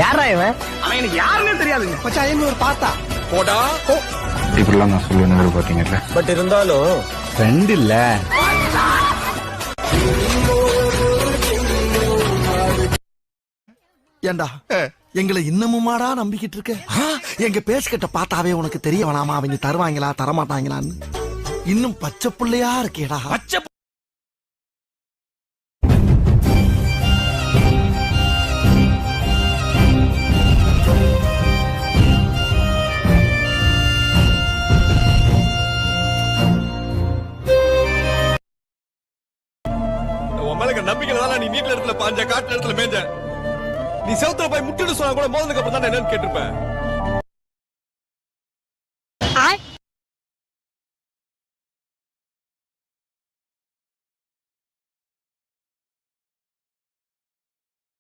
யாரா இவன்? அவன் எனக்கு யாருன்னே தெரியாதுங்க. மச்சான் ஐநூறு பார்த்தா போடா. இப்படிலாம் நான் சொல்லுவேன்னு எதிர்பார்த்தீங்கல்ல. பட் இருந்தாலும் ஃப்ரெண்ட் இல்ல. ஏண்டா எங்களை இன்னமுமாடா நம்பிக்கிட்டு இருக்க? எங்க பேசிக்கிட்ட பார்த்தாவே உனக்கு தெரிய வேணாமா அவங்க தருவாங்களா தரமாட்டாங்களான்னு? இன்னும் பச்சை புள்ளையா இருக்கேடா. உன் மேல நம்பிக்கையில நீ நீட்ல இடத்துல பாஞ்ச காட்டு இடத்துல மேஞ்ச. நீ செவுத்துல போய் முட்டிட்டு சொன்னா கூட மோதலுக்கு அப்புறம் தான் என்னன்னு கேட்டிருப்பேன்.